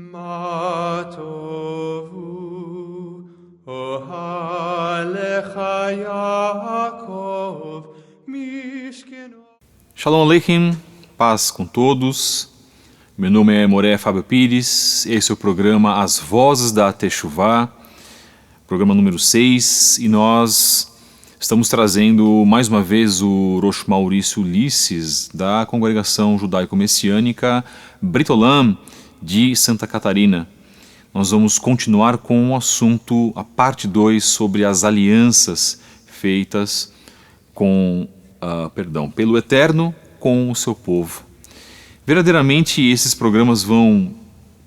מה טובו אוהליך יעקב משכנו. Shalom Aleichem, paz com todos. Meu nome é Moré Fábio Pires, esse é o programa As Vozes da Teshuvá, programa número 6, e nós estamos trazendo mais uma vez o Rosh Maurício Ulisses, da congregação judaico-messiânica Brit Olam de Santa Catarina. Nós vamos continuar com o assunto, a parte 2, sobre as alianças feitas pelo Eterno com o seu povo. Verdadeiramente esses programas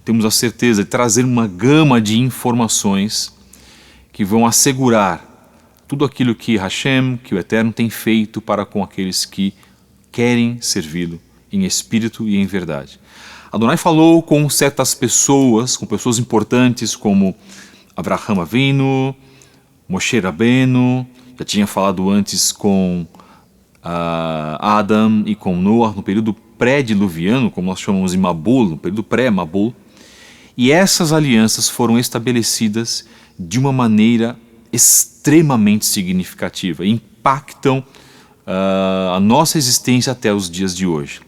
temos a certeza de trazer uma gama de informações que vão assegurar tudo aquilo que Hashem, que o Eterno tem feito para com aqueles que querem servi-lo em espírito e em verdade. Adonai falou com certas pessoas, com pessoas importantes como Avraham Avinu, Moshe Rabbeinu, já tinha falado antes com Adam e com Noah no período pré-diluviano, como nós chamamos de Mabul, no período pré-Mabul, e essas alianças foram estabelecidas de uma maneira extremamente significativa, impactam a nossa existência até os dias de hoje.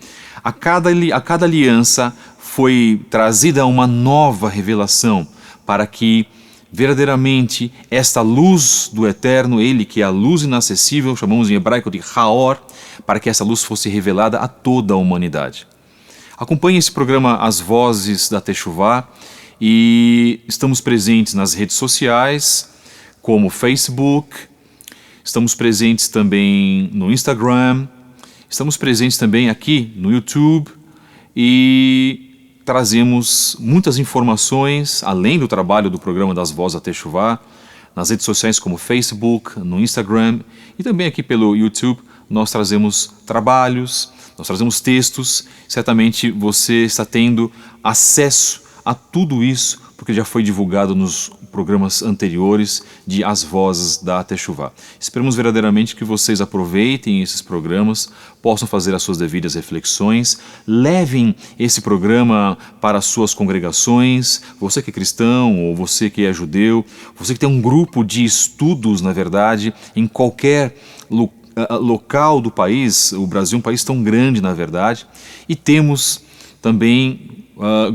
A cada aliança foi trazida uma nova revelação para que verdadeiramente esta luz do Eterno, Ele que é a luz inacessível, chamamos em hebraico de Haor, para que essa luz fosse revelada a toda a humanidade. Acompanhe esse programa As Vozes da Teshuvá e estamos presentes nas redes sociais, como Facebook, estamos presentes também no Instagram, estamos presentes também aqui no YouTube e trazemos muitas informações, além do trabalho do programa das Vozes da Teshuvá, nas redes sociais como Facebook, no Instagram e também aqui pelo YouTube. Nós trazemos trabalhos, nós trazemos textos. Certamente você está tendo acesso a tudo isso, porque já foi divulgado nos programas anteriores de As Vozes da Teshuvá. Esperamos verdadeiramente que vocês aproveitem esses programas, possam fazer as suas devidas reflexões, levem esse programa para as suas congregações, você que é cristão ou você que é judeu, você que tem um grupo de estudos, na verdade, em qualquer local do país. O Brasil é um país tão grande, na verdade, e temos também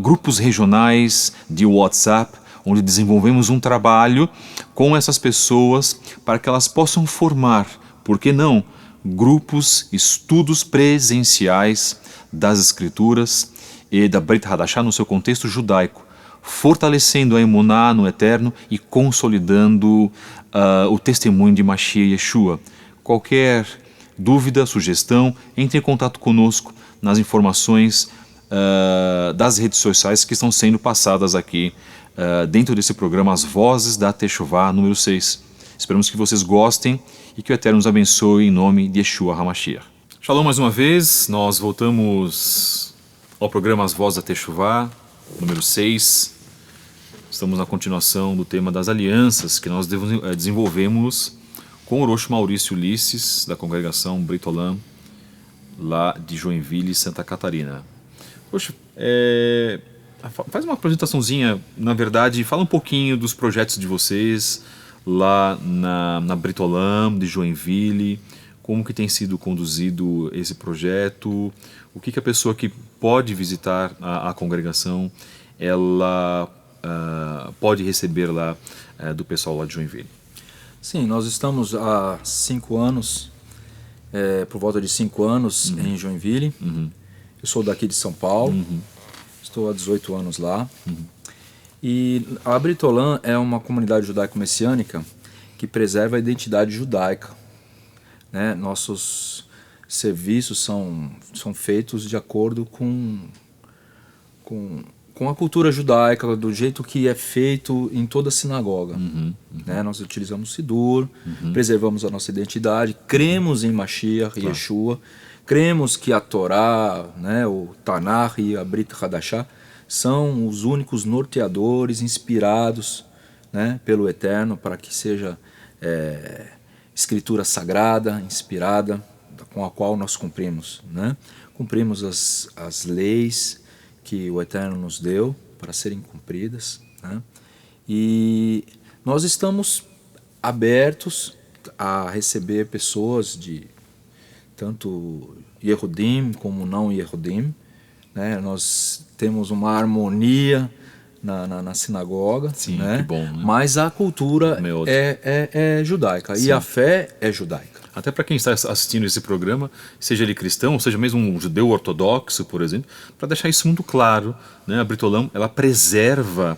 grupos regionais de WhatsApp, onde desenvolvemos um trabalho com essas pessoas para que elas possam formar, por que não, grupos, estudos presenciais das Escrituras e da Brit Hadashah no seu contexto judaico, fortalecendo a emuná no Eterno e consolidando o testemunho de Mashiach Yeshua. Qualquer dúvida, sugestão, entre em contato conosco nas informações das redes sociais que estão sendo passadas aqui dentro desse programa As Vozes da Teshuvá número 6. Esperamos que vocês gostem e que o Eterno nos abençoe em nome de Yeshua HaMashiach. Shalom mais uma vez, nós voltamos ao programa As Vozes da Teshuvá número 6. Estamos na continuação do tema das alianças que nós desenvolvemos com o Rosh Maurício Ulisses, da congregação Brit Olam, lá de Joinville, Santa Catarina. Poxa, faz uma apresentaçãozinha, na verdade, fala um pouquinho dos projetos de vocês lá na Brit Olam de Joinville, como que tem sido conduzido esse projeto, o que a pessoa que pode visitar a congregação, ela pode receber lá do pessoal lá de Joinville. Sim, nós estamos há 5 anos, por volta de 5 anos em Joinville. Eu sou daqui de São Paulo, estou há 18 anos lá. E a Brit Olam é uma comunidade judaico-messiânica que preserva a identidade judaica, né? Nossos serviços são feitos de acordo com a cultura judaica, do jeito que é feito em toda a sinagoga. Né? Nós utilizamos Sidur, preservamos a nossa identidade, cremos em Mashiach, Yeshua, cremos que a Torá, né, o Tanakh e a Brit Hadashah são os únicos norteadores inspirados, né, pelo Eterno para que seja escritura sagrada, inspirada, com a qual nós cumprimos, né? Cumprimos as leis que o Eterno nos deu, para serem cumpridas, né? E nós estamos abertos a receber pessoas de tanto Yehudim como não Yehudim, né? Nós temos uma harmonia na sinagoga, Sim, né? que bom, né? Mas a cultura Meod. é judaica. Sim. E a fé é judaica. Até para quem está assistindo esse programa, seja ele cristão, seja mesmo um judeu ortodoxo, por exemplo, para deixar isso muito claro, né? A Brit Olam, ela preserva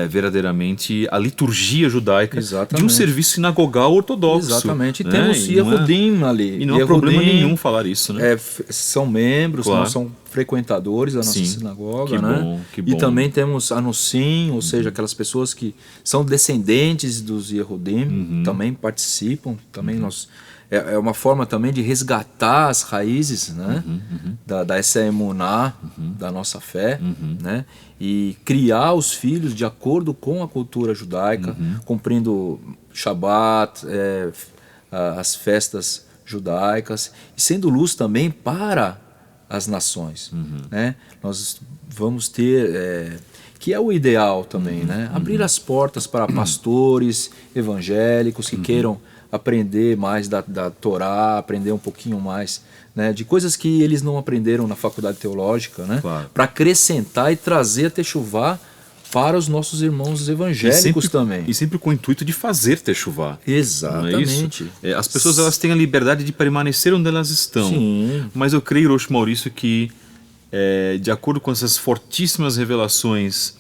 verdadeiramente a liturgia judaica de um serviço sinagogal ortodoxo. Exatamente. E né? temos Yehudim ali. E não há problema nenhum falar isso, né? São membros, Claro. não são frequentadores da nossa Sim. sinagoga, Que né? bom, que bom. E também temos Anusim, ou seja, aquelas pessoas que são descendentes dos Yehudim, também participam, também nós... É uma forma também de resgatar as raízes, né? Dessa emuná, da nossa fé, né? E criar os filhos de acordo com a cultura judaica, cumprindo Shabat, as festas judaicas, e sendo luz também para as nações, né? Nós vamos ter... que é o ideal também, né? Abrir as portas para pastores evangélicos que queiram aprender mais da Torá, aprender um pouquinho mais, né, de coisas que eles não aprenderam na faculdade teológica, né, Claro. para acrescentar e trazer a Techuvá para os nossos irmãos evangélicos também. E sempre com o intuito de fazer techuvá. Exatamente. Não é isso? As pessoas elas têm a liberdade de permanecer onde elas estão. Sim. Mas eu creio, Rosh Maurício, que de acordo com essas fortíssimas revelações,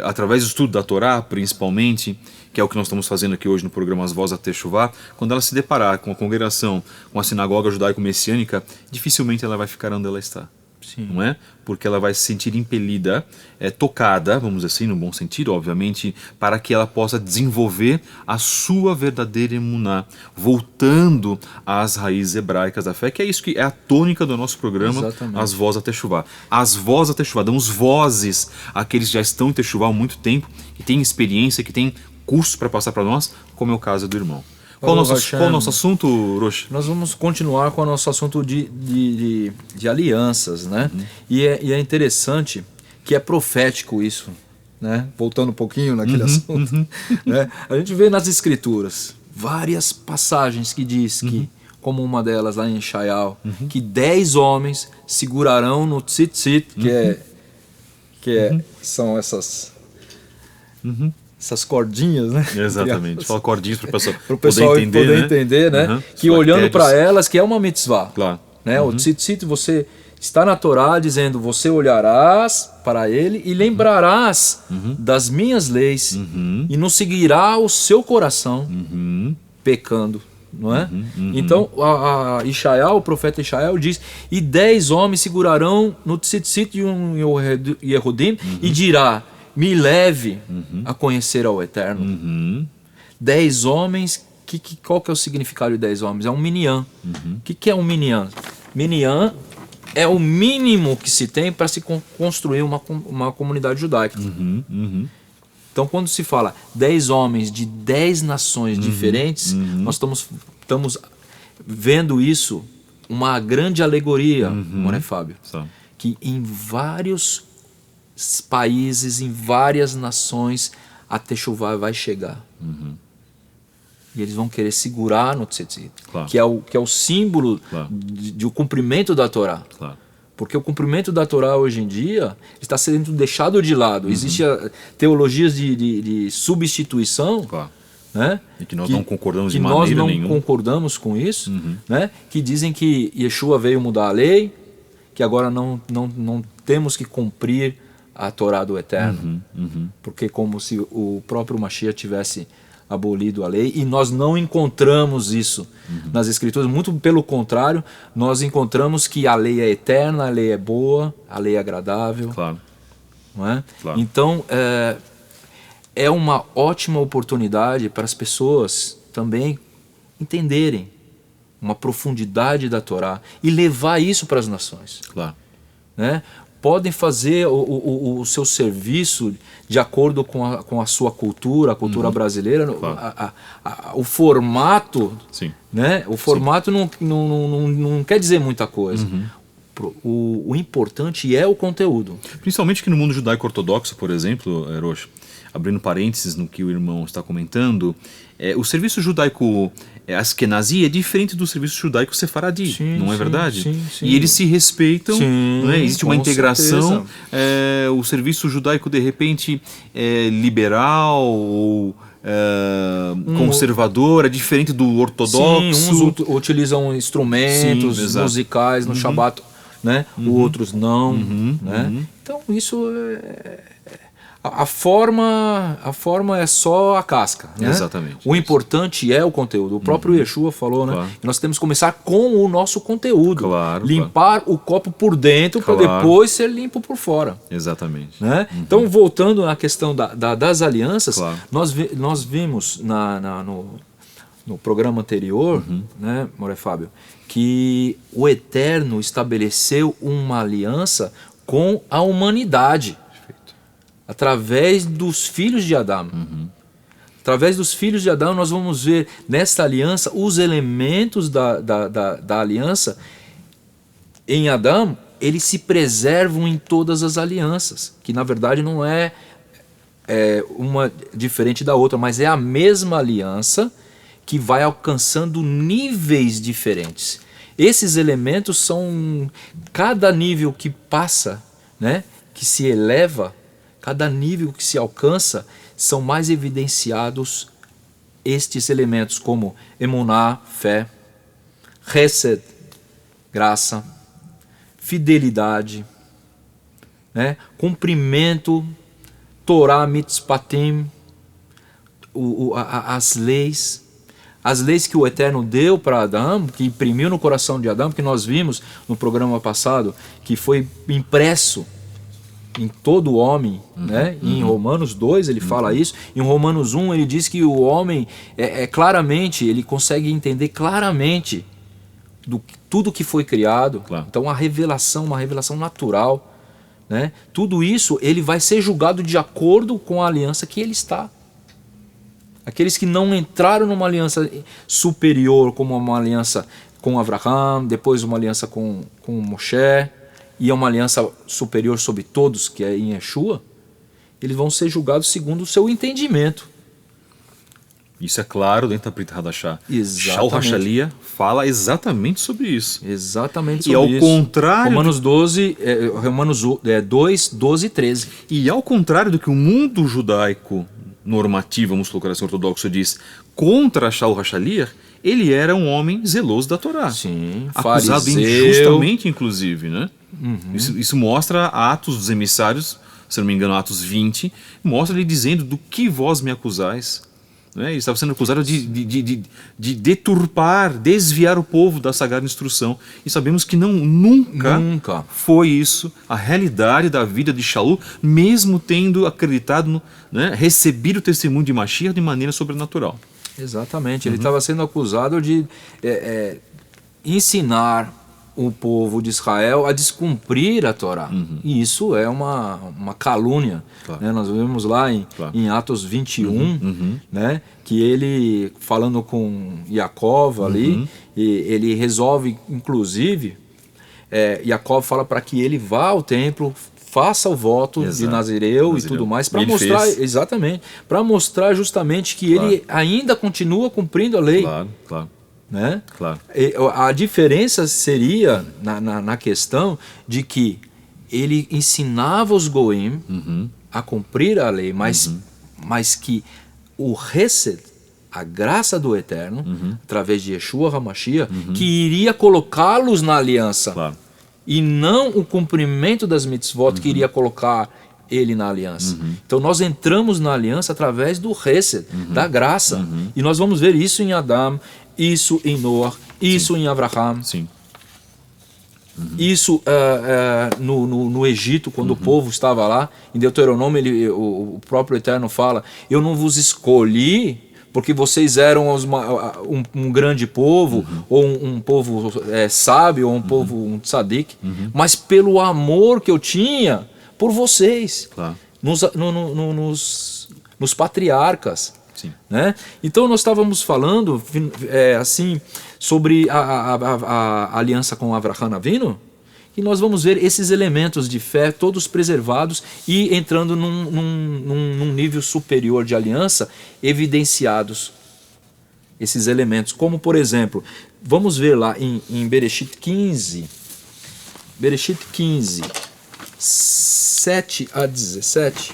através do estudo da Torá, principalmente, que é o que nós estamos fazendo aqui hoje no programa As Vozes da Techuvá, quando ela se deparar com a congregação, com a sinagoga judaico-messiânica, dificilmente ela vai ficar onde ela está. Sim. Não é? Porque ela vai se sentir impelida, tocada, vamos dizer assim, no bom sentido, obviamente, para que ela possa desenvolver a sua verdadeira emuná, voltando às raízes hebraicas da fé, que é isso que é a tônica do nosso programa, Exatamente. As Vozes da Techuvá. As Vozes da Techuvá, damos vozes àqueles que já estão em Techuvá há muito tempo, que têm experiência, que têm curso para passar para nós, como é o caso do irmão. Qual o nosso assunto, Rosh? Nós vamos continuar com o nosso assunto de alianças, né? E é interessante que é profético isso, né? Voltando um pouquinho naquele assunto, né? A gente vê nas escrituras várias passagens que diz que, como uma delas lá em Shaial, que 10 homens segurarão no tzitzit, são essas cordinhas, né? Exatamente. Fala cordinhas para o pessoal poder entender, poder entender, né? Que olhando para elas, que é uma mitzvah. Claro. Né? O tzitzit, você está na Torá dizendo, você olharás para ele e lembrarás das minhas leis e não seguirá o seu coração pecando. Não é? Então, o profeta Ishael diz, e 10 homens segurarão no tzitzit de um Yehudim e dirá, me leve a conhecer ao Eterno. 10 homens, qual que é o significado de 10 homens? É um minyan. O que é um minyan? Minyan é o mínimo que se tem para se construir uma comunidade judaica. Então, quando se fala 10 homens de 10 nações diferentes, nós estamos vendo isso, uma grande alegoria, Moré Fábio, que em vários países, em várias nações, a Techuvá vai chegar. E eles vão querer segurar no tzitzit, que é o símbolo do cumprimento da Torá. Porque o cumprimento da Torá hoje em dia está sendo deixado de lado. Existem teologias de substituição, né? E que nós não concordamos de maneira nenhuma. Nós não concordamos com isso, né? Que dizem que Yeshua veio mudar a lei, que agora não temos que cumprir a Torá do Eterno, porque como se o próprio Mashiach tivesse abolido a lei, e nós não encontramos isso nas Escrituras, muito pelo contrário, nós encontramos que a lei é eterna, a lei é boa, a lei é agradável. Não é? Então, é uma ótima oportunidade para as pessoas também entenderem uma profundidade da Torá e levar isso para as nações. Né? Podem fazer o seu serviço de acordo com a sua cultura, a cultura brasileira. O formato, né? O formato não quer dizer muita coisa. o importante é o conteúdo. Principalmente que no mundo judaico-ortodoxo, por exemplo, Rocha, abrindo parênteses no que o irmão está comentando, o serviço judaico Askenazi é diferente do serviço judaico sefaradi, não é verdade? Sim. E eles se respeitam, né? Existe uma integração. Certeza. O serviço judaico, de repente, é liberal ou conservador, é diferente do ortodoxo. Sim, uns utilizam instrumentos musicais no Shabat, né? Outros não. Né? Então isso a forma é só a casca. Né? Exatamente. O importante é o conteúdo. O próprio Yeshua falou, né? Que nós temos que começar com o nosso conteúdo. Limpar o copo por dentro para depois ser limpo por fora. Exatamente. Né? Então, voltando à questão das alianças, nós vimos no programa anterior, né, More Fábio, que o Eterno estabeleceu uma aliança com a humanidade. Através dos filhos de Adão. Através dos filhos de Adão, nós vamos ver nesta aliança os elementos da aliança. Em Adão, eles se preservam em todas as alianças, que na verdade não é uma diferente da outra, mas é a mesma aliança que vai alcançando níveis diferentes. Esses elementos são, cada nível que passa, né, que se eleva, cada nível que se alcança, são mais evidenciados estes elementos como emuná, fé, chesed, graça, fidelidade, né? Cumprimento, Torá, mitzpatim, as leis que o Eterno deu para Adão, que imprimiu no coração de Adão, que nós vimos no programa passado, que foi impresso em todo homem, né? Em Romanos 2 ele fala isso, em Romanos 1 ele diz que o homem claramente, ele consegue entender claramente tudo que foi criado. Então uma revelação natural, né? Tudo isso ele vai ser julgado de acordo com a aliança que ele está. Aqueles que não entraram numa aliança superior, como uma aliança com Abraham, depois uma aliança com Moshe, e é uma aliança superior sobre todos, que é em Yeshua, eles vão ser julgados segundo o seu entendimento. Isso é claro dentro da Brit Hadashah. Exatamente. Shal Hashalia fala exatamente sobre isso. Exatamente sobre isso. E ao contrário... Romanos 2, 12 e 13. E ao contrário do que o mundo judaico normativo, vamos colocar assim, ortodoxo, diz, contra Shal Hashalia, ele era um homem zeloso da Torá. Sim, acusado fariseu. Injustamente, inclusive, né? Isso mostra Atos dos Emissários, se não me engano, Atos 20, mostra ele dizendo: do que vós me acusais? Né? Ele estava sendo acusado de deturpar, desviar o povo da sagrada instrução. E sabemos que nunca foi isso a realidade da vida de Shaul, mesmo tendo acreditado, recebido o testemunho de Mashiach de maneira sobrenatural. Exatamente, ele estava sendo acusado de ensinar o povo de Israel a descumprir a Torá. E isso é uma calúnia. Né? Nós vemos lá em Atos 21, né? Que ele, falando com Jacó ali, ele resolve, inclusive, Jacó fala para que ele vá ao templo, faça o voto de Nazireu e tudo mais, para mostrar, para mostrar justamente que ele ainda continua cumprindo a lei. Né? A diferença seria na questão de que ele ensinava os goim a cumprir a lei, mas que o Hesed, a graça do Eterno, através de Yeshua HaMashiach, que iria colocá-los na aliança, e não o cumprimento das mitzvot que iria colocar ele na aliança. Então nós entramos na aliança através do Hesed, da graça, e nós vamos ver isso em Adão, isso em Noah, isso em Abraham, isso no Egito, quando o povo estava lá. Em Deuteronômio o próprio Eterno fala: eu não vos escolhi porque vocês eram um grande povo, ou um povo sábio, ou um povo um tzadik, mas pelo amor que eu tinha por vocês, nos patriarcas. Né? Então nós estávamos falando assim sobre a aliança com Avraham Avinu, E nós vamos ver esses elementos de fé todos preservados e entrando num nível superior de aliança, evidenciados esses elementos. Como, por exemplo, vamos ver lá em Bereshit 15, 7 a 17,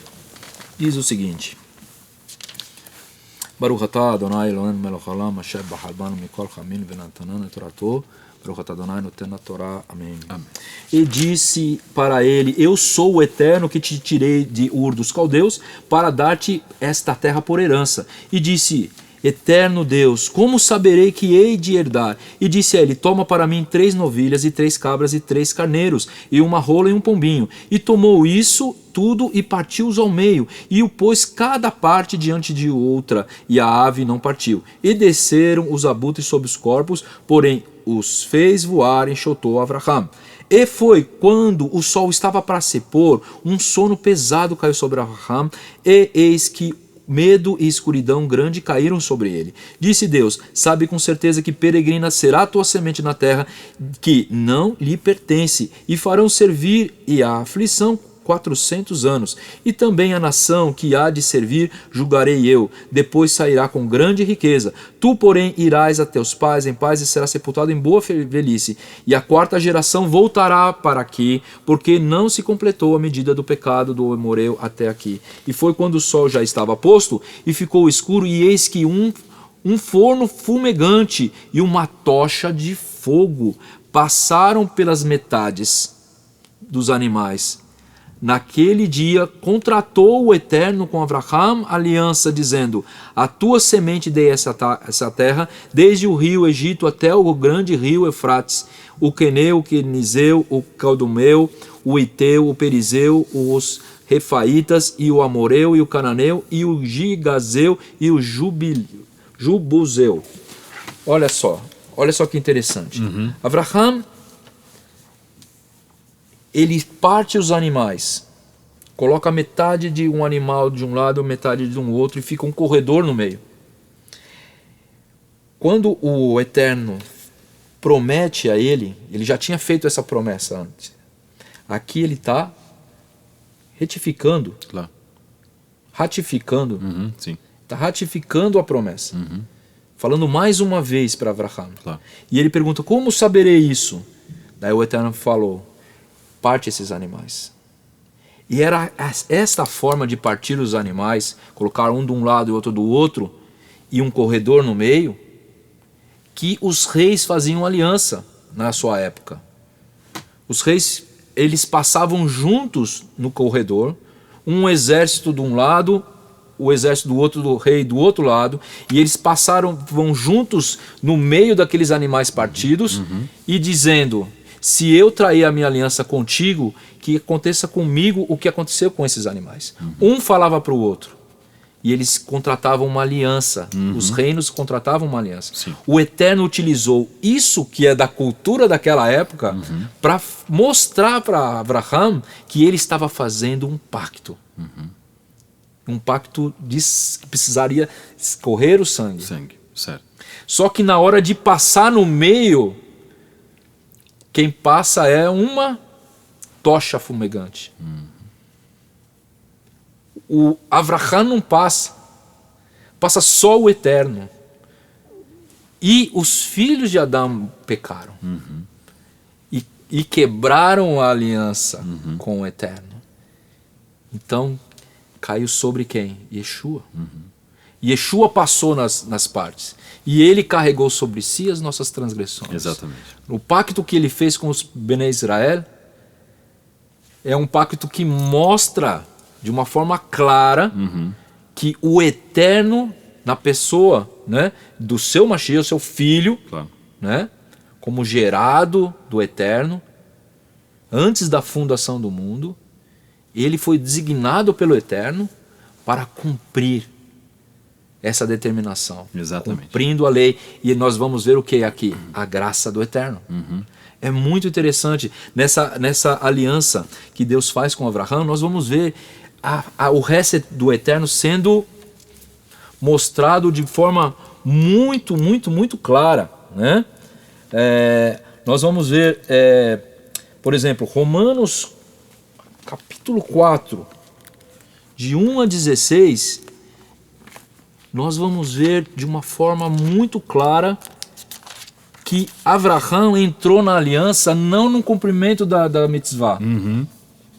diz o seguinte: Baruch atah Adonai Eloheinu melech haolam asher bachar banu mikol chamin venatanan et torato Baruch atah Adonai noten haTorah. Amém. E disse para ele: Eu sou o Eterno que te tirei de Ur dos Caldeus para dar-te esta terra por herança. E disse: Eterno Deus, como saberei que hei de herdar? E disse a ele: Toma para mim 3 novilhas e 3 cabras e 3 carneiros e uma rola e um pombinho. E tomou isso tudo e partiu-os ao meio, e o pôs cada parte diante de outra, e a ave não partiu. E desceram os abutres sobre os corpos, porém os fez voar e enxotou Avraham. E foi quando o sol estava para se pôr, um sono pesado caiu sobre Avraham, e eis que medo e escuridão grande caíram sobre ele. Disse Deus: Sabe com certeza que peregrina será a tua semente na terra que não lhe pertence, e farão servir e a aflição 400 anos, e também a nação que há de servir julgarei eu, depois sairá com grande riqueza. Tu, porém, irás a teus pais em paz e serás sepultado em boa velhice, e a 4ª geração voltará para aqui, porque não se completou a medida do pecado do Emoreu até aqui. E foi quando o sol já estava posto, e ficou escuro, e eis que um forno fumegante e uma tocha de fogo passaram pelas metades dos animais. Naquele dia contratou o Eterno com Avraham aliança, dizendo: A tua semente dei essa terra, desde o rio Egito até o grande rio Eufrates, o Queneu, o Quenizeu, o Caldumeu, o Iteu, o Perizeu, os Refaitas, e o Amoreu, e o Cananeu, e o Gigazeu, e o Jubuzeu. Olha só que interessante. Avraham, ele parte os animais, coloca metade de um animal de um lado, metade de um outro, e fica um corredor no meio. Quando o Eterno promete a ele já tinha feito essa promessa antes. Aqui ele está ratificando, está ratificando a promessa, falando mais uma vez para Avraham. E ele pergunta: como saberei isso? Daí o Eterno falou: parte esses animais. E era esta forma de partir os animais, colocar um de um lado e outro do outro, e um corredor no meio, que os reis faziam aliança na sua época. Os reis, eles passavam juntos no corredor, um exército de um lado, o exército do outro, do rei do outro lado, e eles vão juntos no meio daqueles animais partidos, e dizendo: se eu trair a minha aliança contigo, que aconteça comigo o que aconteceu com esses animais. Um falava para o outro, e eles contratavam uma aliança. Os reinos contratavam uma aliança. O Eterno utilizou isso que é da cultura daquela época para mostrar para Avraham que ele estava fazendo um pacto. Um pacto que precisaria escorrer o sangue. Certo. Só que na hora de passar no meio, quem passa é uma tocha fumegante. O Avraham não passa só o Eterno. E os filhos de Adão pecaram e quebraram a aliança com o Eterno. Então caiu sobre quem? Yeshua. Yeshua passou nas partes. E ele carregou sobre si as nossas transgressões. Exatamente. O pacto que ele fez com os Bnei Israel é um pacto que mostra de uma forma clara que o Eterno, na pessoa, né, do seu Mashiach, o seu filho, né, como gerado do Eterno, antes da fundação do mundo, ele foi designado pelo Eterno para cumprir essa determinação. Exatamente. Cumprindo a lei. E nós vamos ver o que é aqui? A graça do Eterno. É muito interessante. Nessa aliança que Deus faz com Avraham, nós vamos ver o resto do Eterno sendo mostrado de forma muito, muito, muito clara, né? Nós vamos ver, Por exemplo, Romanos capítulo 4, de 1 a 16, nós vamos ver de uma forma muito clara que Avraham entrou na aliança não no cumprimento da mitzvah,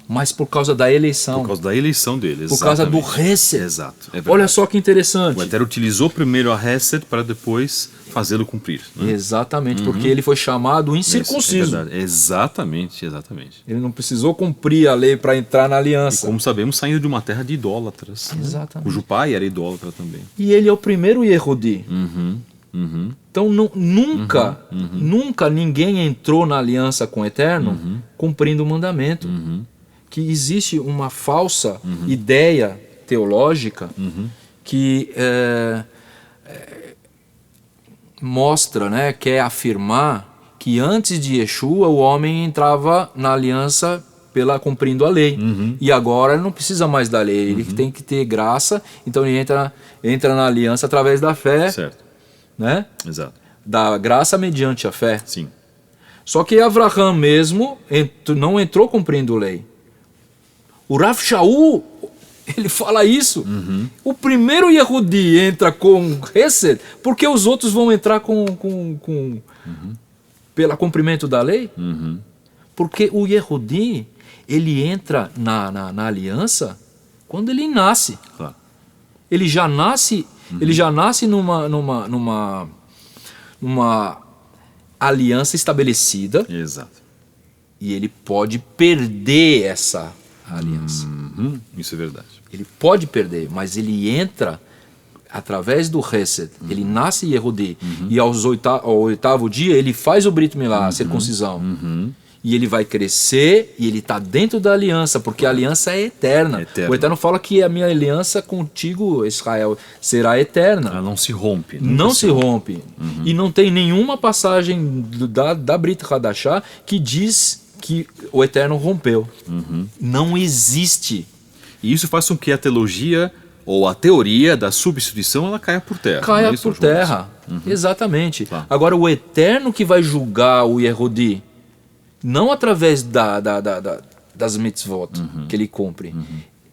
mas por causa da eleição. Por causa da eleição dele, Por causa do Hesed. Exato. É verdade. Olha só que interessante. O Eterno utilizou primeiro a Hesed para depois fazê-lo cumprir. Né? Exatamente, porque ele foi chamado incircunciso. É verdade. Exatamente. Ele não precisou cumprir a lei para entrar na E aliança. como sabemos, saindo de uma terra de idólatras. Né? Exatamente. Cujo pai era idólatra também. E ele é o primeiro Yehudi. Então nunca ninguém entrou na aliança com o Eterno cumprindo o mandamento. Que existe uma falsa ideia teológica que mostra, né, quer afirmar que antes de Yeshua o homem entrava na aliança cumprindo a lei. E agora ele não precisa mais da lei, ele tem que ter graça, então ele entra na aliança através da fé. Certo. Né? Exato. Da graça mediante a fé. Sim. Só que Avraham mesmo não entrou cumprindo a lei. O Rav Shaul, ele fala isso. O primeiro Yehudi entra com Hesed, porque os outros vão entrar pelo cumprimento da lei? Porque o Yehudi, ele entra na aliança quando ele nasce. Claro. Ele já nasce numa aliança estabelecida. Exato. E ele pode perder essa aliança. Isso é verdade. Ele pode perder, mas ele entra através do Hesed. Ele nasce Yehudi. E ao oitavo dia ele faz o Brit Milá, a circuncisão. E ele vai crescer e ele está dentro da aliança, porque a aliança é eterna. O Eterno fala que a minha aliança contigo, Israel, será eterna. Ela não se rompe. Não se rompe. E não tem nenhuma passagem da Brit Hadashah que diz que o Eterno rompeu. Não existe. E isso faz com que a teologia ou a teoria da substituição ela caia por terra. Caia não é isso, por João? terra. Exatamente. Tá. Agora o Eterno que vai julgar o Yehudi, não através das mitzvot que ele cumpre.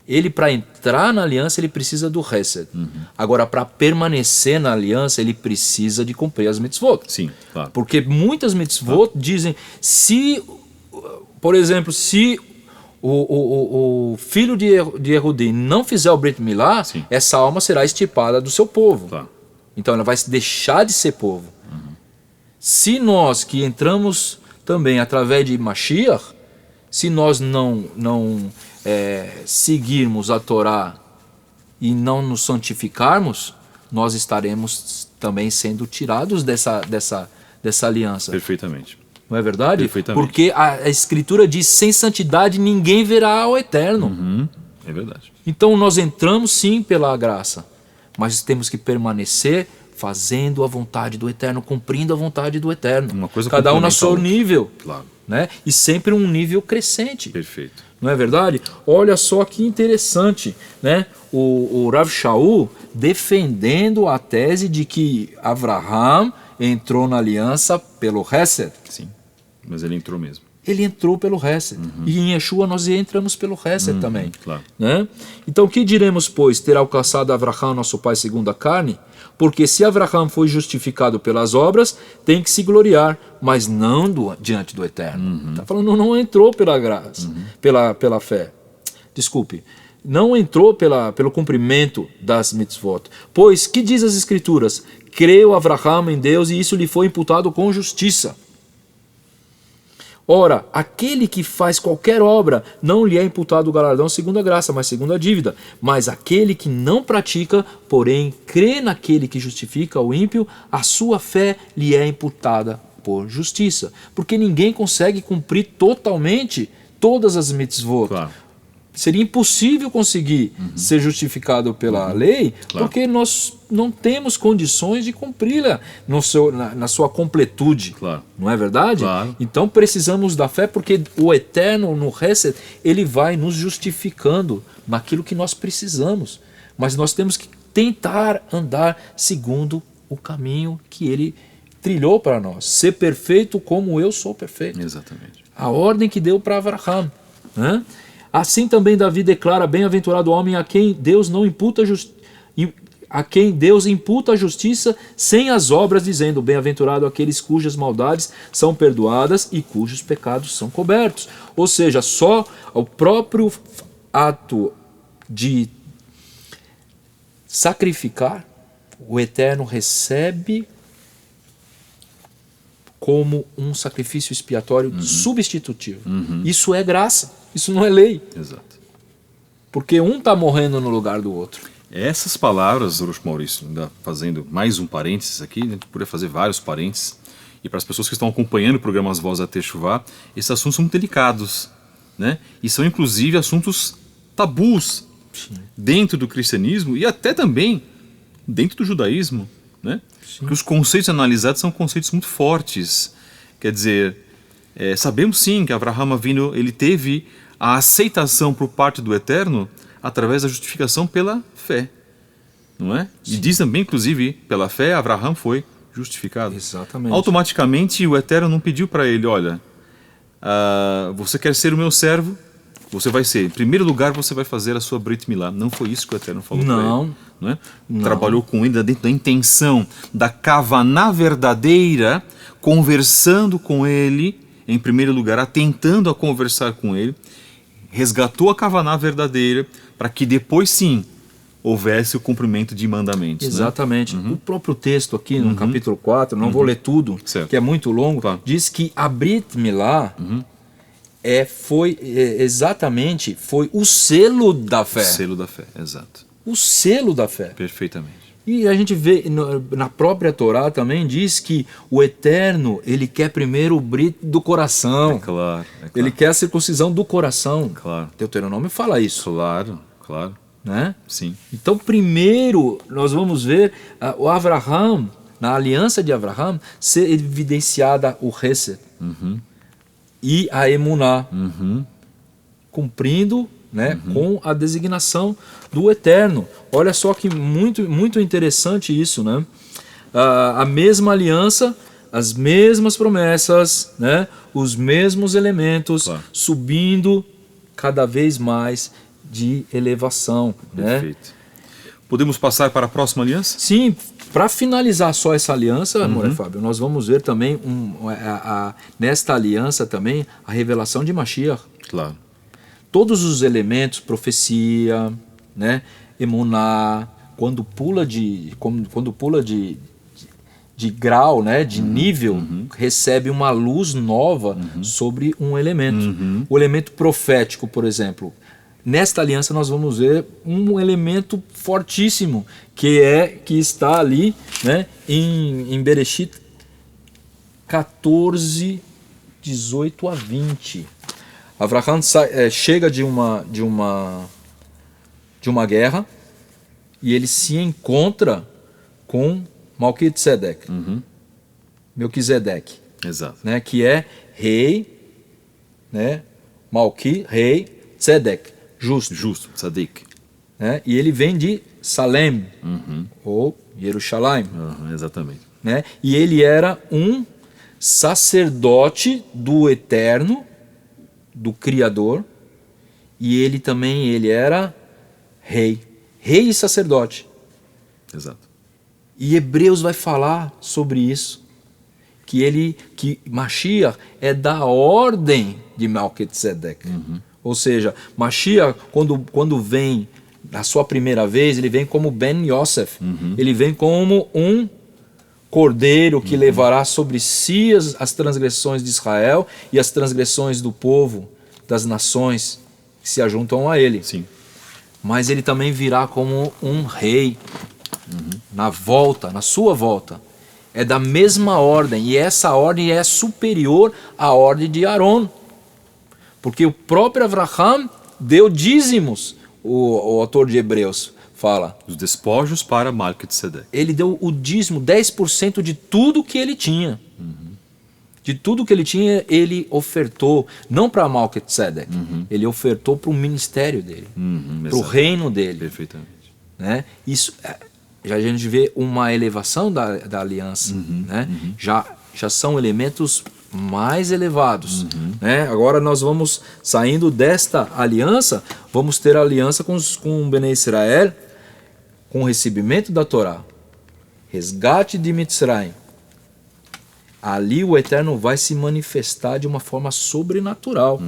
Ele, para entrar na aliança, ele precisa do Hesed. Agora, para permanecer na aliança, ele precisa de cumprir as mitzvot. Sim, claro. Porque muitas mitzvot dizem, por exemplo, se o filho de Yehudi não fizer o Brit Milá, essa alma será extirpada do seu povo. Claro. Então ela vai deixar de ser povo. Se nós que entramos também através de Mashiach, se nós não seguirmos a Torá e não nos santificarmos, nós estaremos também sendo tirados dessa aliança. Perfeitamente. Não é verdade? Perfeitamente. Porque a Escritura diz, sem santidade ninguém verá ao Eterno. É verdade. Então nós entramos sim pela graça, mas temos que permanecer fazendo a vontade do Eterno, cumprindo a vontade do Eterno. Uma coisa cada um no complementa a seu outra. nível. Claro. Né? E sempre um nível crescente. Perfeito. Não é verdade? Olha só que interessante, né? O Rav Shaul defendendo a tese de que Avraham entrou na aliança pelo Hesed. Sim. Mas ele entrou mesmo. Ele entrou pelo Hesed. E em Yeshua nós entramos pelo Hesed também. Claro. Né? Então, que diremos, pois? Ter alcançado Avraham, nosso pai segundo a carne? Porque se Avraham foi justificado pelas obras, tem que se gloriar, mas não diante do Eterno. Está falando, não entrou pela graça, pela fé. Desculpe. Não entrou pelo cumprimento das mitzvot. Pois, que diz as Escrituras? Creu Avraham em Deus e isso lhe foi imputado com justiça. Ora, aquele que faz qualquer obra não lhe é imputado o galardão segundo a graça, mas segundo a dívida. Mas aquele que não pratica, porém crê naquele que justifica o ímpio, a sua fé lhe é imputada por justiça. Porque ninguém consegue cumprir totalmente todas as mitzvot. Claro. Seria impossível conseguir ser justificado pela lei, Claro. porque nós não temos condições de cumpri-la na sua completude. Claro. Não é verdade? Claro. Então precisamos da fé, porque o Eterno, no Hesed, ele vai nos justificando naquilo que nós precisamos. Mas nós temos que tentar andar segundo o caminho que ele trilhou para nós. Ser perfeito como eu sou perfeito. Exatamente. A ordem que deu para Avraham. Né? Assim também Davi declara: bem-aventurado o homem a quem Deus não imputa a quem Deus imputa a justiça sem as obras, dizendo: bem-aventurado aqueles cujas maldades são perdoadas e cujos pecados são cobertos. Ou seja, só o próprio ato de sacrificar, o Eterno recebe como um sacrifício expiatório substitutivo. Isso é graça, isso não é lei. Exato. Porque um está morrendo no lugar do outro. Essas palavras, Rosh Maurício, ainda fazendo mais um parênteses aqui, a gente poderia fazer vários parênteses, e para as pessoas que estão acompanhando o programa As Vozes da Teshuvá, esses assuntos são muito delicados, né? E são inclusive assuntos tabus. Sim. Dentro do cristianismo e até também dentro do judaísmo, né? Porque os conceitos analisados são conceitos muito fortes. Quer dizer, sabemos sim que Avraham Avinu, ele teve a aceitação por parte do Eterno através da justificação pela fé, não é? Sim. E diz também, inclusive, pela fé, Avraham foi justificado. Exatamente. Automaticamente o Eterno não pediu para ele: olha, você quer ser o meu servo? Você vai ser, em primeiro lugar, você vai fazer a sua Brit Milá. Não foi isso que o Eterno falou para ele. Não é? Não. Trabalhou com ele dentro da intenção, da kavaná verdadeira, conversando com ele, em primeiro lugar, atentando a conversar com ele, resgatou a kavaná verdadeira, para que depois sim houvesse o cumprimento de mandamentos. Exatamente. Né? O próprio texto aqui, no capítulo 4, não vou ler tudo, certo, que é muito longo, tá, diz que a Brit Milá foi o selo da fé. O selo da fé, exato. O selo da fé. Perfeitamente. E a gente vê na própria Torá também diz que o Eterno, ele quer primeiro o brit do coração. É claro. Ele quer a circuncisão do coração. Claro. Deuteronômio fala isso. Claro. Né? Sim. Então primeiro nós vamos ver o Avraham, na aliança de Avraham, ser evidenciada o Hesed e a Emuná, cumprindo, né, com a designação do Eterno. Olha só que muito interessante isso, né? A mesma aliança, as mesmas promessas, né, os mesmos elementos, claro, subindo cada vez mais de elevação. Perfeito. Né? Podemos passar para a próxima aliança? Sim, para finalizar só essa aliança, Fábio, nós vamos ver também nesta aliança também a revelação de Mashiach. Claro. Todos os elementos, profecia, né, emuná, quando pula de grau, né, de nível, recebe uma luz nova sobre um elemento. O elemento profético, por exemplo. Nesta aliança nós vamos ver um elemento fortíssimo, que está ali, né, em Bereshit 14, 18 a 20. Avraham chega de uma guerra e ele se encontra com Melquisedeque. Melquisedeque. Exato. Né, que é rei, né, rei, Tzedek, justo, Tzadik. Né, e ele vem de Salem, ou Jerusalém. Exatamente. Né, e ele era um sacerdote do Eterno, do Criador, e ele era rei e sacerdote. Exato. E Hebreus vai falar sobre isso, que Mashiach é da ordem de Melquisedeque. Ou seja, Mashiach, quando vem na sua primeira vez, ele vem como Ben Yosef, ele vem como um cordeiro que levará sobre si as transgressões de Israel e as transgressões do povo, das nações que se ajuntam a ele. Sim. Mas ele também virá como um rei na sua volta. É da mesma ordem, e essa ordem é superior à ordem de Aaron. Porque o próprio Avraham deu dízimos, o autor de Hebreus fala. Os despojos para Melquisedeque. Ele deu o dízimo, 10% de tudo que ele tinha. De tudo que ele tinha, ele ofertou, não para Melquisedeque, ele ofertou para o ministério dele, para o reino dele. Perfeitamente. Né? Isso, já a gente vê uma elevação da aliança. Né? Já são elementos mais elevados. Né? Agora nós vamos saindo desta aliança, vamos ter a aliança com o Bnei Israel, com o recebimento da Torá, resgate de Mitzrayim. Ali o Eterno vai se manifestar de uma forma sobrenatural,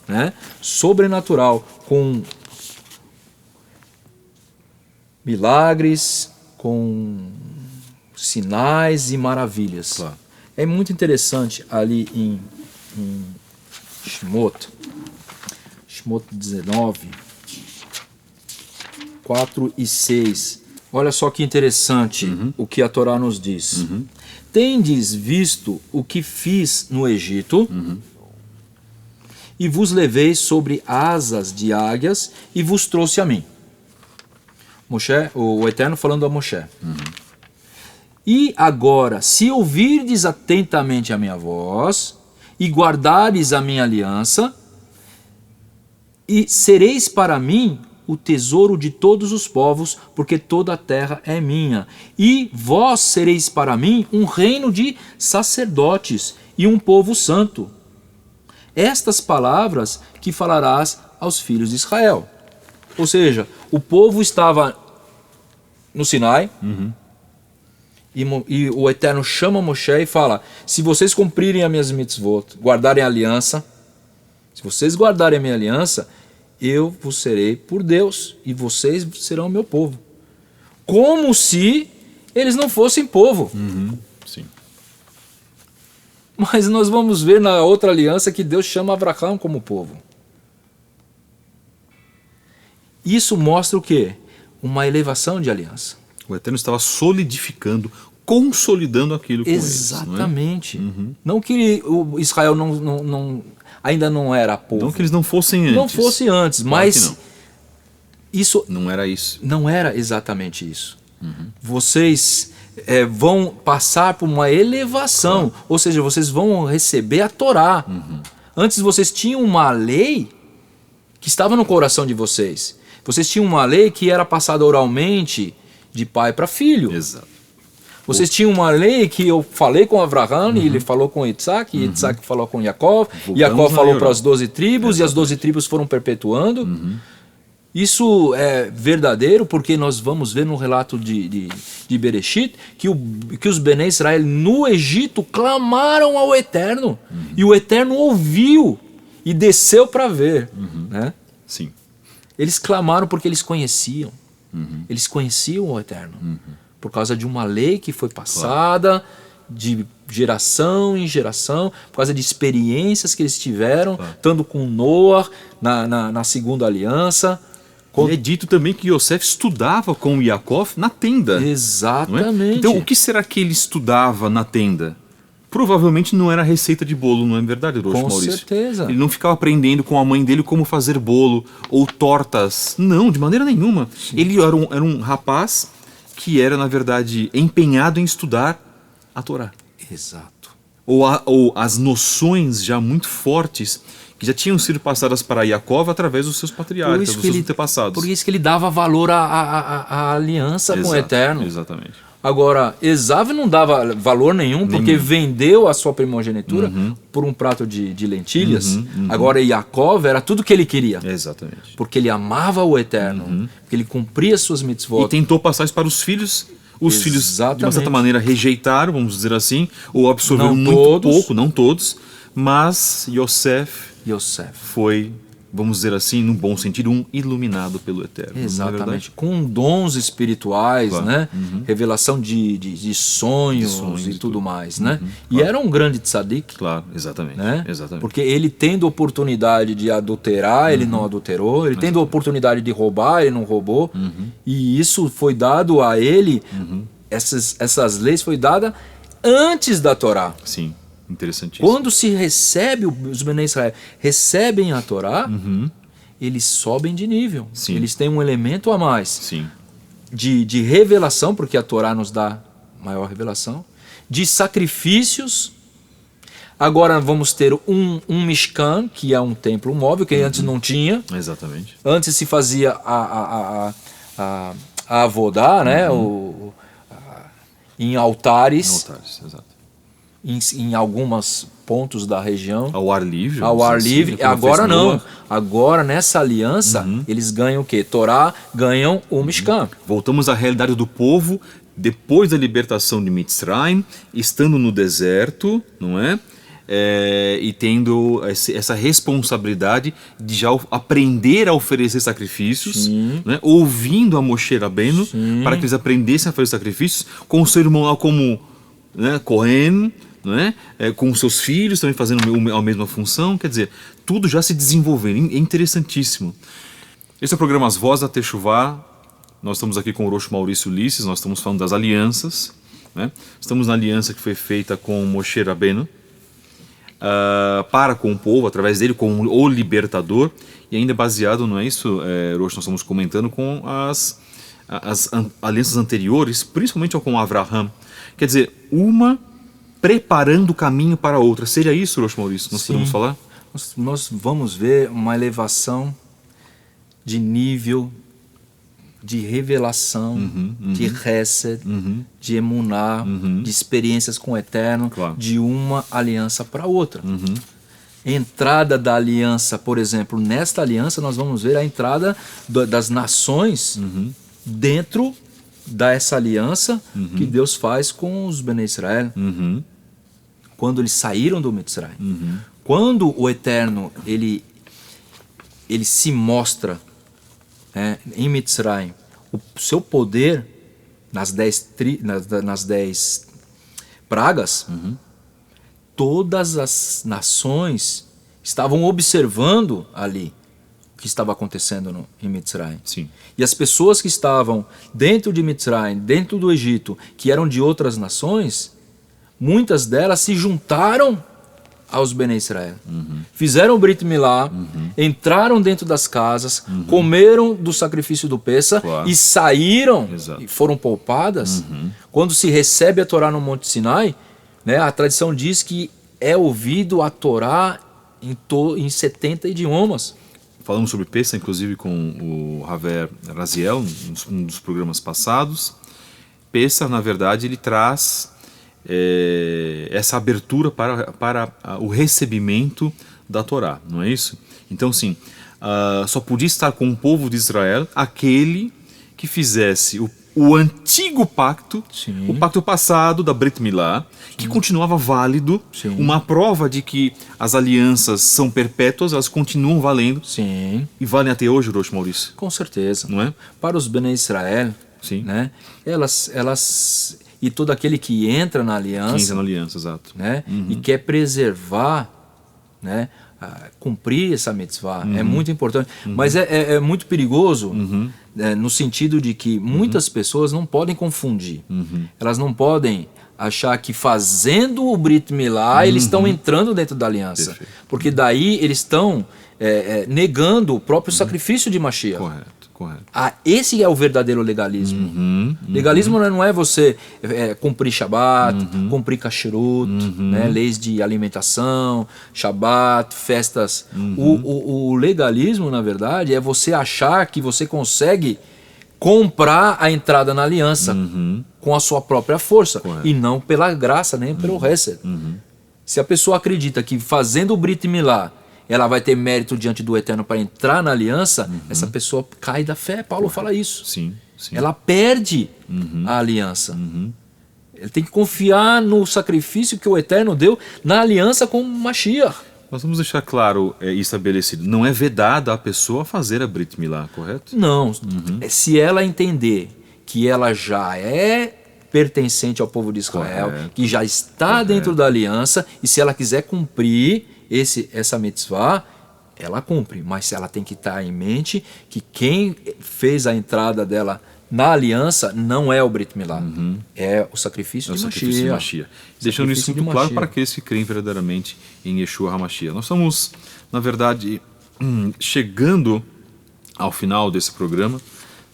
né? Sobrenatural, com milagres, com sinais e maravilhas. Claro. É muito interessante ali em Shemot 19, 4 e 6. Olha só que interessante o que a Torá nos diz. Tendes visto o que fiz no Egito, e vos levei sobre asas de águias e vos trouxe a mim. Moshe, o Eterno falando a Moshe. E agora, se ouvirdes atentamente a minha voz e guardares a minha aliança, e sereis para mim o tesouro de todos os povos, porque toda a terra é minha. E vós sereis para mim um reino de sacerdotes e um povo santo. Estas palavras que falarás aos filhos de Israel. Ou seja, o povo estava no Sinai, e o Eterno chama Moshe e fala: se vocês cumprirem as minhas mitzvot, guardarem a aliança, se vocês guardarem a minha aliança, eu vos serei por Deus e vocês serão meu povo. Como se eles não fossem povo. Sim. Mas nós vamos ver na outra aliança que Deus chama Abraão como povo. Isso mostra o quê? Uma elevação de aliança. O Eterno estava solidificando, consolidando aquilo com eles. Exatamente. Não que o Israel ainda não era povo. Não que eles não fossem antes. Não fosse antes, Claro mas isso não era isso. não era exatamente isso. Vocês vão passar por uma elevação, ou seja, vocês vão receber a Torá. Antes vocês tinham uma lei que estava no coração de vocês. Vocês tinham uma lei que era passada oralmente de pai para filho. Exato. Vocês tinham uma lei que eu falei com Abraão, e ele falou com Isaac, e Isaac falou com Jacó, e Jacó falou para as 12 tribos, e as 12 tribos foram perpetuando. Isso é verdadeiro, porque nós vamos ver no relato de Bereshit que os Bnei Israel no Egito clamaram ao Eterno, e o Eterno ouviu e desceu para ver. Né? Sim. Eles clamaram porque eles conheciam. Eles conheciam o Eterno. Por causa de uma lei que foi passada de geração em geração, por causa de experiências que eles tiveram, estando com Noah na segunda aliança. E é dito também que Yosef estudava com Yaakov na tenda. Exatamente. Não é? Então, o que será que ele estudava na tenda? Provavelmente não era receita de bolo, não é verdade, Roxo Maurício? Com certeza. Ele não ficava aprendendo com a mãe dele como fazer bolo ou tortas. Não, de maneira nenhuma. Sim. Ele era um rapaz que era, na verdade, empenhado em estudar a Torá. Exato. Ou as noções já muito fortes que já tinham sido passadas para Yaakov através dos seus patriarcas, dos seus antepassados. Por isso que ele dava valor à aliança com o Eterno. Exatamente. Agora, Esaú não dava valor nenhum, porque vendeu a sua primogenitura por um prato de lentilhas. Agora, Yaakov era tudo que ele queria. Exatamente. Porque ele amava o Eterno, porque ele cumpria suas mitzvot. E tentou passar isso para os filhos. Os filhos, de uma certa maneira, rejeitaram, vamos dizer assim, ou absorveram muito pouco, não todos, mas Yosef foi, vamos dizer assim, num bom sentido, um iluminado pelo Eterno. Exatamente, com dons espirituais, né? Revelação de sonhos e tudo mais, né? E era um grande tzadik. Claro, exatamente, né? Exatamente. Porque ele tendo oportunidade de adulterar, ele não adulterou, ele tendo oportunidade de roubar, ele não roubou, e isso foi dado a ele, essas leis foi dada antes da Torá. Sim. Interessantíssimo. Quando se recebe, os Bnei Israel recebem a Torá, eles sobem de nível. Sim. Eles têm um elemento a mais. Sim. De revelação, porque a Torá nos dá maior revelação. De sacrifícios. Agora vamos ter um Mishkan, que é um templo móvel, que antes não tinha. Exatamente. Antes se fazia a Avodá, né? Em altares. Exato. em alguns pontos da região. Ao ar livre. Ao ar livre. como Agora fez não. Noa. Agora, nessa aliança, eles ganham o quê? Torá, ganham o Mishkan. Voltamos à realidade do povo depois da libertação de Mitzrayim, estando no deserto, não é? E tendo essa responsabilidade de já aprender a oferecer sacrifícios, né? Ouvindo a Moshe Rabbeinu, para que eles aprendessem a fazer sacrifícios, com o seu irmão lá como, né, Cohen, né? Com seus filhos também fazendo a mesma função. Quer dizer, tudo já se desenvolvendo. É interessantíssimo. Esse é o programa As Vozes da Teshuvá. Nós estamos aqui com o Rosh Maurício Ulisses, nós estamos falando das alianças, né? Estamos na aliança que foi feita com Moshe Rabbeinu, para com o povo, através dele, como o libertador, e ainda baseado, não é isso, Rosh, nós estamos comentando com as alianças anteriores, principalmente com Avraham. Quer dizer, uma preparando o caminho para a outra. Seria isso, Rosh Maurício, nós podemos falar? Nós vamos ver uma elevação de nível de revelação, de Hesed, de Emuná, de experiências com o Eterno, de uma aliança para outra. Entrada da aliança, por exemplo, nesta aliança nós vamos ver a entrada das nações dentro dessa aliança que Deus faz com os Bnei Israel. Quando eles saíram do Mitzrayim. Quando o Eterno ele se mostra em Mitzrayim, o seu poder nas 10 pragas, todas as nações estavam observando ali o que estava acontecendo em Mitzrayim. Sim. E as pessoas que estavam dentro de Mitzrayim, dentro do Egito, que eram de outras nações, muitas delas se juntaram aos Bnei Israel. Fizeram o Brit Milá, entraram dentro das casas, comeram do sacrifício do Pessa e saíram, e foram poupadas. Quando se recebe a Torá no Monte Sinai, né, a tradição diz que é ouvido a Torá em 70 idiomas. Falamos sobre Pessa, inclusive, com o Haver Raziel, num dos programas passados. Pessa, na verdade, ele traz essa abertura para o recebimento da Torá, não é isso? Então, sim, só podia estar com o povo de Israel aquele que fizesse o antigo pacto, o pacto passado da Brit Milá, que continuava válido, uma prova de que as alianças são perpétuas, elas continuam valendo, e valem até hoje, Rosh Maurício. Com certeza. Não é? Para os Bnei Israel, né, elas e todo aquele que entra na aliança, exato. Né, e quer preservar, né, cumprir essa mitzvah, é muito importante. Mas é muito perigoso, no sentido de que muitas pessoas não podem confundir. Elas não podem achar que fazendo o Brit Milá eles estão entrando dentro da aliança. Perfeito. Porque daí eles estão negando o próprio sacrifício de Mashiach. Correto. Esse é o verdadeiro legalismo. Legalismo não é você cumprir Shabat, cumprir Kashrut, né, leis de alimentação, Shabat, festas. O legalismo, na verdade, é você achar que você consegue comprar a entrada na aliança com a sua própria força, e não pela graça, nem pelo Hesed. Se a pessoa acredita que fazendo o Brit Milá ela vai ter mérito diante do Eterno para entrar na aliança, essa pessoa cai da fé. Paulo fala isso. Ela perde a aliança. Ele tem que confiar no sacrifício que o Eterno deu na aliança com Mashiach. Nós vamos deixar claro e estabelecido, não é vedada a pessoa fazer a Brit Milá, correto? Não. Se ela entender que ela já é pertencente ao povo de Israel, que já está dentro da aliança, e se ela quiser cumprir essa mitzvah, ela cumpre, mas ela tem que estar em mente que quem fez a entrada dela na aliança não é o Brit Milá, é o sacrifício de Mashiach. Deixando isso muito claro para aqueles que creem verdadeiramente em Yeshua HaMashiach. Nós estamos, na verdade, chegando ao final desse programa.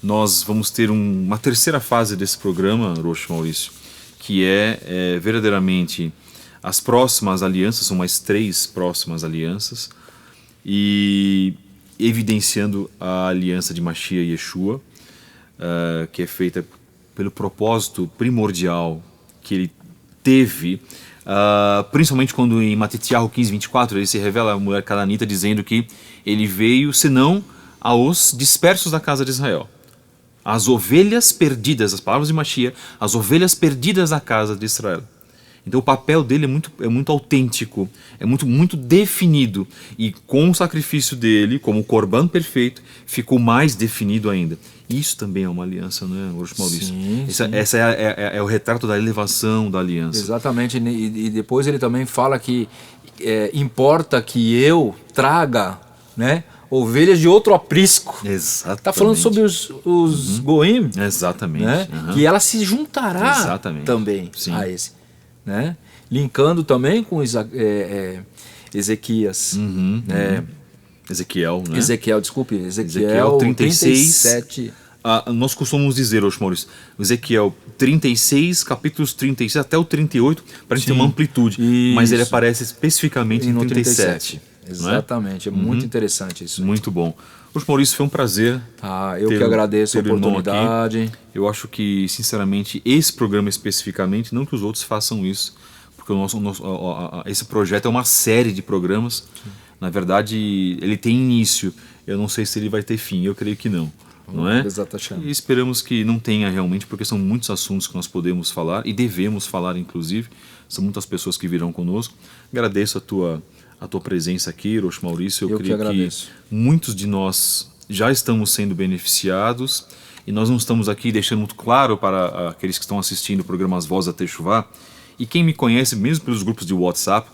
Nós vamos ter uma terceira fase desse programa, Rosh Maurício, que é verdadeiramente as próximas alianças, são mais 3 próximas alianças, e evidenciando a aliança de Mashiach e Yeshua, que é feita pelo propósito primordial que ele teve principalmente quando em Matitiahu 15:24 ele se revela a mulher cananita dizendo que ele veio senão aos dispersos da casa de Israel. As ovelhas perdidas, as palavras de Mashiach, as ovelhas perdidas da casa de Israel. Então o papel dele é muito autêntico, é muito definido. E com o sacrifício dele, como o Corban perfeito, ficou mais definido ainda. Isso também é uma aliança, não é, Orochi Maurício? Sim, Essa é o retrato da elevação da aliança. Exatamente, e depois ele também fala que importa que eu traga, né, ovelhas de outro aprisco. Exatamente. Está falando sobre os Goim, Exatamente. né, que ela se juntará Exatamente. também Sim. a esse. Né? Linkando também com Ezequias. Ezequiel, né? Ezequiel 37. Nós costumamos dizer, Orochi Maurício, Ezequiel 36, capítulos 36 até o 38, para a gente ter uma amplitude. Isso. Mas ele aparece especificamente no 37. Exatamente, é muito interessante isso. Muito bom. Orochi Maurício, foi um prazer. Eu que agradeço a oportunidade. Eu acho que, sinceramente, esse programa especificamente, não que os outros façam isso, porque esse projeto é uma série de programas. Na verdade, ele tem início. Eu não sei se ele vai ter fim, eu creio que não. Não é? E esperamos que não tenha realmente, porque são muitos assuntos que nós podemos falar e devemos falar, inclusive. São muitas pessoas que virão conosco. Agradeço a tua presença aqui, Orochi Maurício. Eu creio que muitos de nós já estamos sendo beneficiados e nós não estamos aqui deixando muito claro para aqueles que estão assistindo o programa As Vozes da Teshuvá. E quem me conhece, mesmo pelos grupos de WhatsApp,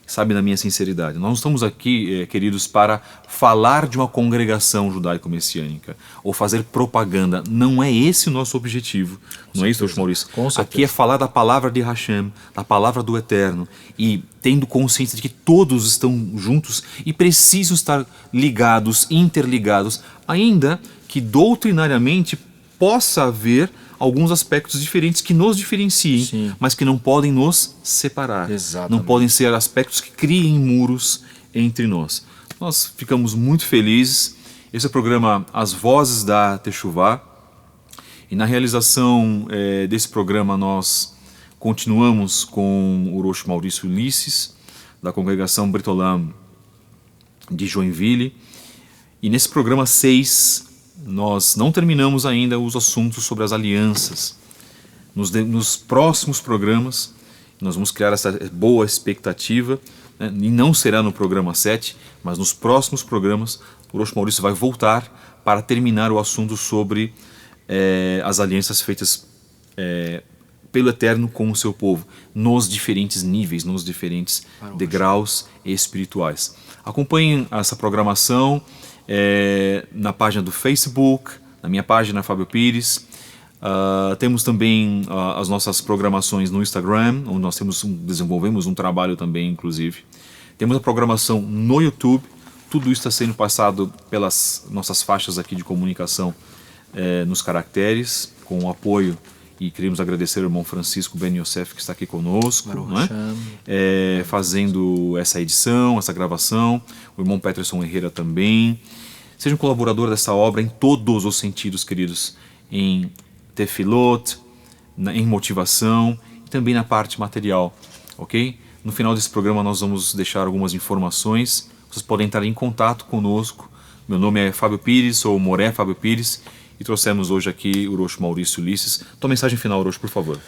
sabe da minha sinceridade. Nós não estamos aqui, queridos, para falar de uma congregação judaico-messiânica ou fazer propaganda. Não é esse o nosso objetivo. Não é isso, Orochi Maurício? Aqui é falar da palavra de Hashem, da palavra do Eterno, e tendo consciência de que todos estão juntos e precisam estar ligados, interligados, ainda que doutrinariamente possa haver alguns aspectos diferentes que nos diferenciem, Sim. mas que não podem nos separar. Exatamente. Não podem ser aspectos que criem muros entre nós. Nós ficamos muito felizes. Esse é o programa As Vozes da Teshuvá. E na realização desse programa nós continuamos com o Orochi Maurício Ulisses, da congregação Brit Olam de Joinville. E nesse programa 6, nós não terminamos ainda os assuntos sobre as alianças. Nos próximos programas, nós vamos criar essa boa expectativa, né? E não será no programa 7, mas nos próximos programas, o Orochi Maurício vai voltar para terminar o assunto sobre as alianças feitas pelo Eterno com o seu povo, nos diferentes níveis, nos diferentes degraus espirituais. Acompanhem essa programação na página do Facebook, na minha página Fábio Pires. Temos também as nossas programações no Instagram, onde nós desenvolvemos um trabalho também, inclusive. Temos a programação no YouTube. Tudo isso está sendo passado pelas nossas faixas aqui de comunicação nos caracteres, com o apoio, e queremos agradecer ao irmão Francisco Ben Yosef, que está aqui conosco, fazendo essa edição, essa gravação, o irmão Peterson Herrera também. Seja um colaborador dessa obra em todos os sentidos, queridos, em tefilot, em motivação e também na parte material, ok? No final desse programa nós vamos deixar algumas informações, vocês podem entrar em contato conosco. Meu nome é Fábio Pires, sou o Moré Fábio Pires, e trouxemos hoje aqui o Orochi Maurício Ulisses. Tua mensagem final, Orochi, por favor.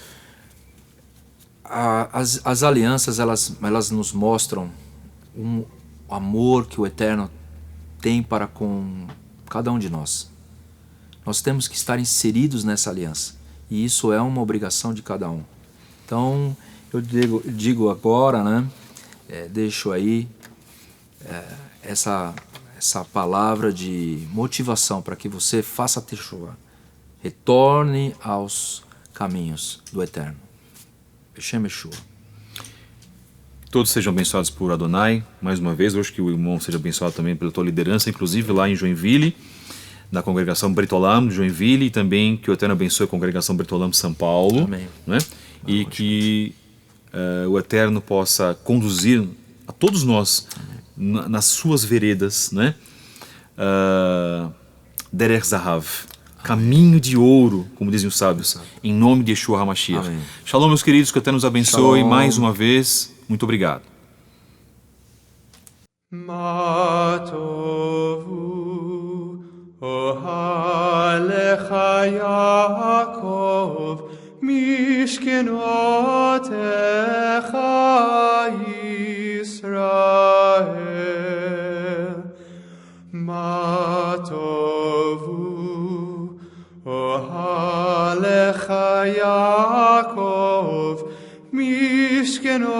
As alianças, elas nos mostram um amor que o Eterno tem para com cada um de nós. Nós temos que estar inseridos nessa aliança, e isso é uma obrigação de cada um. Então, eu digo agora, né, deixo aí essa palavra de motivação para que você faça teshuvá, retorne aos caminhos do Eterno. Beshem Yeshua. Todos sejam abençoados por Adonai. Mais uma vez, hoje que o irmão seja abençoado também pela tua liderança, inclusive lá em Joinville, na congregação Brit Olam de Joinville, e também que o Eterno abençoe a congregação Brit Olam São Paulo. Amém. Né? E que o Eterno possa conduzir a todos nós nas suas veredas, né? Derech Zahav, caminho de ouro, como dizem os sábios, em nome de Yeshua HaMashiach. Amém. Shalom, meus queridos, que até nos abençoe. Shalom. Mais uma vez, muito obrigado. מה טובו אוהליך יעקב משכנותיך ישראל מה טובו אוהליך יעקב משכנותיך